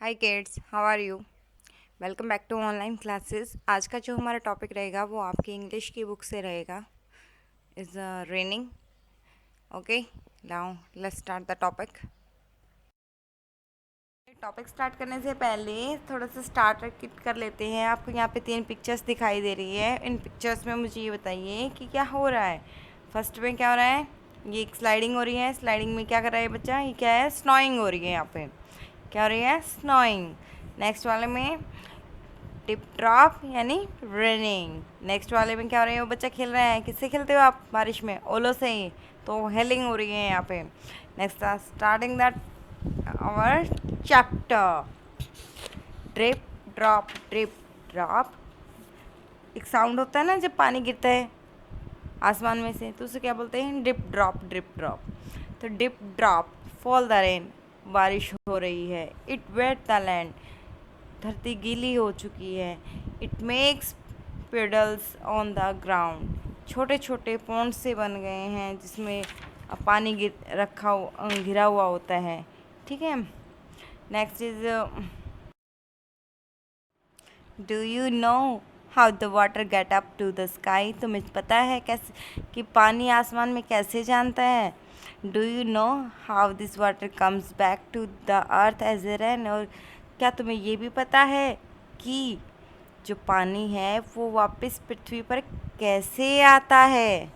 Hi kids, how are you? Welcome back to online classes. आज का जो हमारा टॉपिक रहेगा वो आपकी इंग्लिश की बुक से रहेगा। Is raining. Okay, now let's start the topic. Topic start करने से पहले थोड़ा सा स्टार्ट किट कर लेते हैं। आपको यहाँ पे 3 पिक्चर्स दिखाई दे रही है। इन पिक्चर्स में मुझे ये बताइए कि क्या हो रहा है। फर्स्ट में क्या हो रहा है? ये एक स्लाइडिंग हो रही है। स्लाइडिंग में क्या कर रहा है बच्चा? ये क्या है? स्नोइंग हो रही है। यहाँ पे क्या हो रही है? स्नोइंग। नेक्स्ट वाले में टिप ड्रॉप यानी रेनिंग। नेक्स्ट वाले में क्या हो रहा है? वो बच्चा खेल रहा है। किससे खेलते हो आप? बारिश में, ओलो से ही। तो हेलिंग हो रही है यहाँ पे। Next starting that our chapter. Drip drop drip drop. एक साउंड होता है ना जब पानी गिरता है आसमान में से, तो उसे क्या बोलते हैं? Drip drop drip drop. तो drip drop fall the rain, बारिश हो रही है। इट वेट द लैंड, धरती गीली हो चुकी है। It makes pedals on the ground, छोटे छोटे पॉन्ड से बन गए हैं जिसमें पानी घिरा हुआ होता है। ठीक है। Next is do you know how the water get up to the sky? तुम्हें पता है कैसे कि पानी आसमान में कैसे जानता है? Do you know how this water comes back to the earth as a rain? और क्या तुम्हें ये भी पता है कि जो पानी है वो वापस पृथ्वी पर कैसे आता है?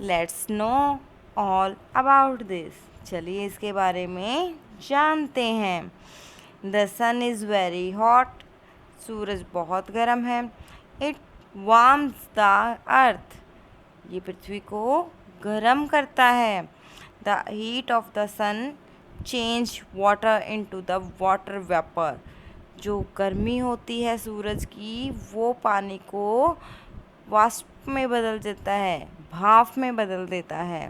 Let's know all about this. चलिए इसके बारे में जानते हैं। The sun is very hot, सूरज बहुत गर्म है। इट वार्म्स द अर्थ, ये पृथ्वी को गर्म करता है। The heat of the sun change water into the water vapour, जो गर्मी होती है सूरज की वो पानी को वाष्प में बदल देता है, भाप में बदल देता है।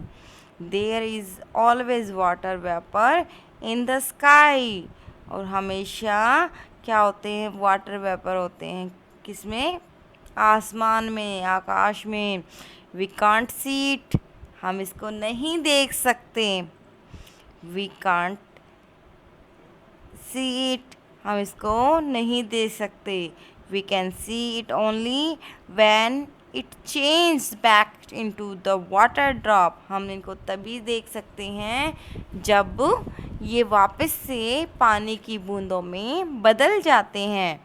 There is always water vapour in the sky, और हमेशा क्या होते हैं? वाटर वेपर होते हैं। किसमें? आसमान में, आकाश में। वी कांट सी इट, हम इसको नहीं देख सकते। वी कांट सी इट, हम इसको नहीं देख सकते। We can see it only when it change back into the water drop, हम इनको तभी देख सकते हैं जब ये वापस से पानी की बूंदों में बदल जाते हैं।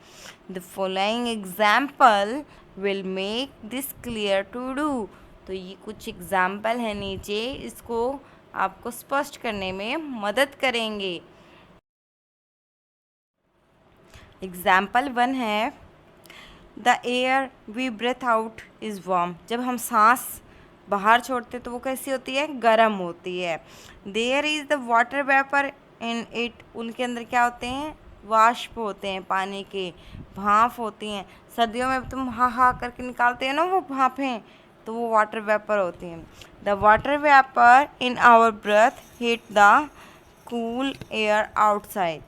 The following example will make this clear to do. तो ये कुछ एग्जाम्पल है नीचे, इसको आपको स्पष्ट करने में मदद करेंगे। एग्जाम्पल 1 है the air we breath out is warm. जब हम सांस बाहर छोड़ते तो वो कैसी होती है? गर्म होती है। There is the water vapour in it, उनके अंदर क्या होते हैं? वाष्प होते हैं, पानी के भाप होती हैं। सर्दियों में तुम हा हा करके निकालते हो ना वो भापें, तो वो वाटर वेपर होती हैं। The water vapour in our breath heat the cool air outside.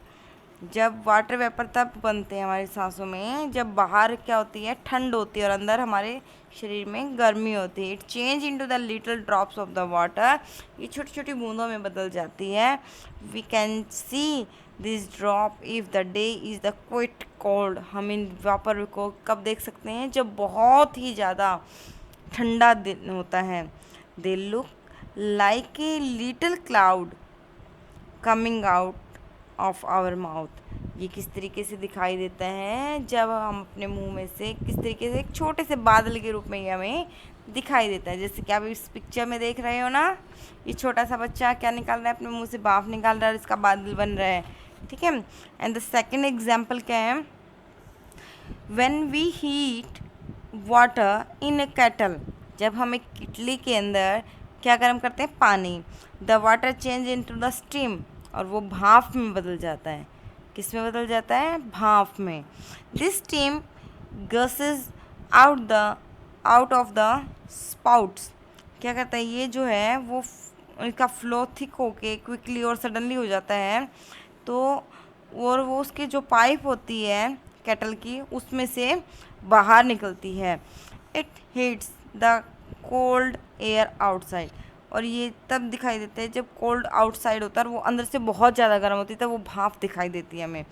जब वाटर वेपर तब बनते हैं हमारी सांसों में जब बाहर क्या होती है? ठंड होती है, और अंदर हमारे शरीर में गर्मी होती है। It change into the little drops of the water, ये छोटी छोटी बूंदों में बदल जाती है। We can see this drop if the day is the quite cold, हम इन वापर को कब देख सकते हैं? जब बहुत ही ज़्यादा ठंडा दिन होता है। They look like a little cloud coming out of our mouth, ये किस तरीके से दिखाई देता है? जब हम अपने मुंह में से किस तरीके से एक छोटे से बादल के रूप में ये हमें दिखाई देता है। जैसे कि आप इस पिक्चर में देख रहे हो ना, ये छोटा सा बच्चा क्या निकाल रहा है? अपने मुंह से भाप निकाल रहा है और इसका बादल बन रहा है। ठीक है। एंड द सेकेंड एग्जाम्पल क्या है? When we heat water in a kettle, जब हम एक किटली के अंदर क्या गर्म करते हैं? पानी। The water change into the steam, और वो भाप में बदल जाता है। किस में बदल जाता है? भाप में। This steam guesses out of the sprouts, क्या करता है? ये जो है वो इसका फ्लो थिक होके क्विकली और सडनली हो जाता है। तो और वो उसकी जो पाइप होती है केटल की, उसमें से बाहर निकलती है। It heats the cold air outside, और ये तब दिखाई देते हैं जब कोल्ड आउटसाइड होता है और वो अंदर से बहुत ज़्यादा गर्म होती है, तब वो भाप दिखाई देती है हमें।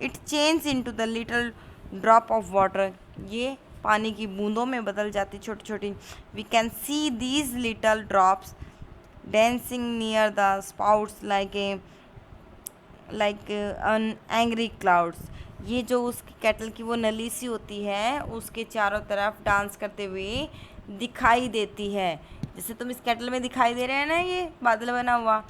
It change into the little drop of water, ये पानी की बूंदों में बदल जाती छोटी छोटी। We can see these little drops dancing near the spouts like an angry clouds। ये जो उसकी केटल की वो नली सी होती है उसके चारों तरफ डांस करते हुए दिखाई देती है। जैसे तुम इस केटल में दिखाई दे रहे हैं ना, ये बादल बना हुआ,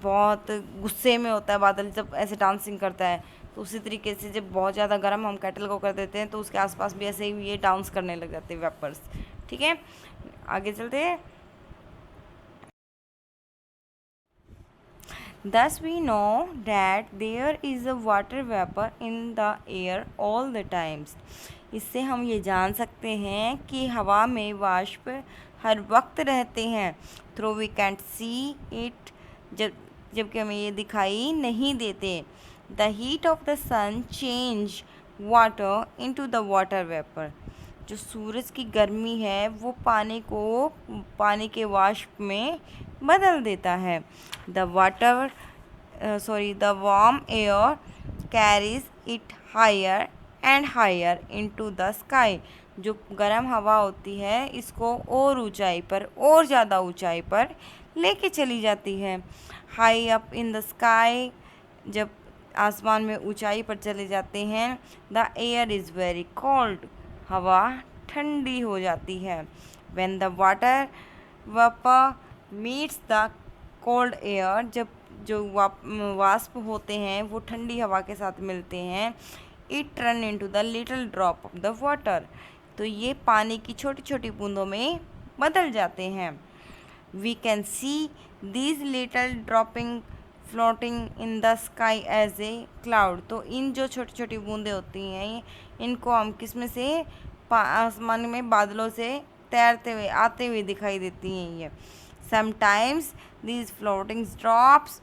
बहुत गुस्से में होता है बादल जब ऐसे डांसिंग करता है। तो उसी तरीके से जब बहुत ज़्यादा गर्म हम केटल को कर देते हैं तो उसके आसपास भी ऐसे ही ये डांस करने लग जाते हैं वेपर्स। ठीक है, आगे चलते हैं। Thus we know that there is a water vapor in the air all the times। इससे हम ये जान सकते हैं कि हवा में वाष्प हर वक्त रहते हैं। Though we can't see it, जबकि हमें ये दिखाई नहीं देते। The heat of the sun change water into the water vapor। जो सूरज की गर्मी है वो पानी के वाष्प में बदल देता है। The warm air carries it higher and higher into the sky. जो गर्म हवा होती है इसको और ऊंचाई पर, और ज़्यादा ऊंचाई पर लेके चली जाती है। High up in the sky, जब आसमान में ऊंचाई पर चले जाते हैं। The air is very cold, हवा ठंडी हो जाती है। When the water vapor meets the cold air, जब जो वाष्प होते हैं वो ठंडी हवा के साथ मिलते हैं। It turn into the little drop of the water, तो ये पानी की छोटी छोटी बूंदों में बदल जाते हैं। We can see these little dropping floating in the sky as a cloud। तो इन जो छोटी छोटी बूंदें होती हैं इनको हम किस में से, आसमान में बादलों से तैरते हुए आते हुए दिखाई देती हैं ये। Sometimes these floating drops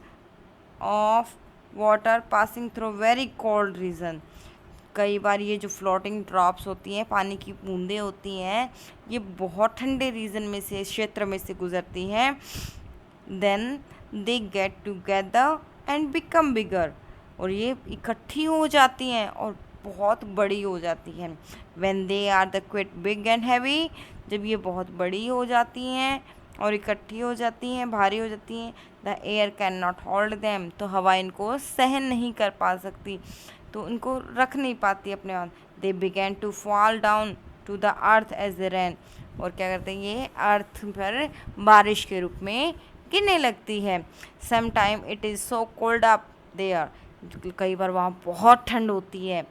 of water passing through very cold region। कई बार ये जो फ्लोटिंग ड्रॉप्स होती हैं, पानी की बूंदें होती हैं, ये बहुत ठंडे रीजन में से, क्षेत्र में से गुजरती हैं। Then they get together and become bigger, और ये इकट्ठी हो जाती हैं और बहुत बड़ी हो जाती हैं। When they are the quite big and heavy, जब ये बहुत बड़ी हो जाती हैं और इकट्ठी हो जाती हैं, भारी हो जाती हैं। The air can not hold them, तो हवा इनको सहन नहीं कर पा सकती, तो इनको रख नहीं पाती अपने आप। They began to fall down to the earth as the rain, और क्या करते हैं ये अर्थ पर बारिश के रूप में गिरने लगती है। Sometime it is so cold up there, कई बार वहाँ बहुत ठंड होती है।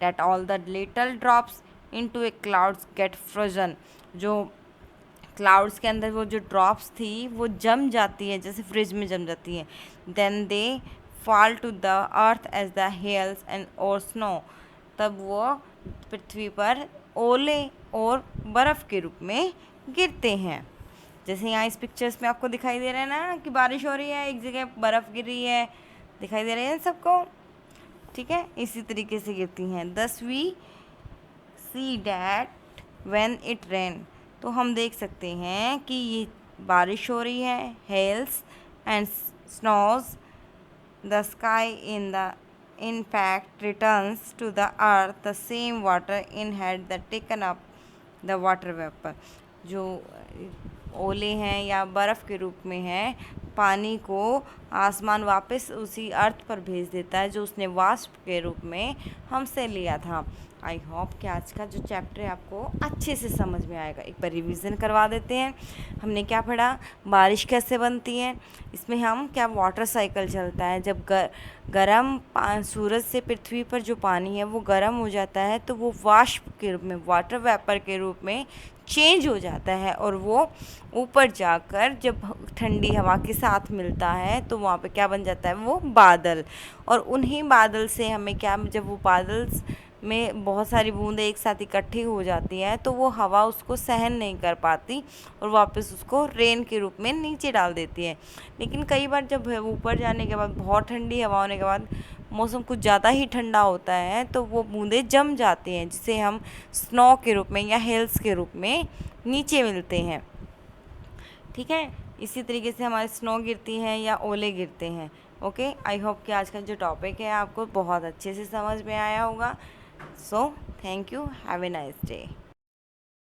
That all the little drops into a clouds get frozen, जो क्लाउड्स के अंदर वो जो ड्रॉप्स थी वो जम जाती है, जैसे फ्रिज में जम जाती है। Then they fall to the earth as the hails and और स्नो, तब वो पृथ्वी पर ओले और बर्फ़ के रूप में गिरते हैं। जैसे यहाँ इस पिक्चर्स में आपको दिखाई दे रहा है ना कि बारिश हो रही है, एक जगह बर्फ़ गिर रही है, दिखाई दे रही है सबको, ठीक है, इसी तरीके से गिरती हैं। Thus we see that when it rain, तो हम देख सकते हैं कि ये बारिश हो रही है, hails and snows the sky in fact returns to the earth the same water in had that taken up the water vapor। जो ओले हैं या बर्फ़ के रूप में हैं, पानी को आसमान वापस उसी अर्थ पर भेज देता है जो उसने वाष्प के रूप में हमसे लिया था। आई होप कि आज का जो चैप्टर है आपको अच्छे से समझ में आएगा। एक बार रिवीजन करवा देते हैं। हमने क्या पढ़ा, बारिश कैसे बनती है, इसमें हम क्या वाटर साइकिल चलता है। जब गरम सूरज से पृथ्वी पर जो पानी है वो गर्म हो जाता है तो वो वाष्प के रूप में, वाटर वेपर के रूप में चेंज हो जाता है, और वो ऊपर जाकर जब ठंडी हवा के साथ मिलता है तो वहाँ पे क्या बन जाता है, वो बादल। और उन्हीं बादल से हमें क्या, जब वो बादल में बहुत सारी बूंदें एक साथ इकट्ठी हो जाती हैं तो वो हवा उसको सहन नहीं कर पाती और वापस उसको रेन के रूप में नीचे डाल देती है। लेकिन कई बार जब ऊपर जाने के बाद, बहुत ठंडी हवा होने के बाद मौसम कुछ ज़्यादा ही ठंडा होता है तो वो बूंदें जम जाती हैं, जिसे हम स्नो के रूप में या हेल्स के रूप में नीचे मिलते हैं। ठीक है, इसी तरीके से हमारी स्नो गिरती है या ओले गिरते हैं। ओके, आई होप कि आज का जो टॉपिक है आपको बहुत अच्छे से समझ में आया होगा। So thank you, have a nice day.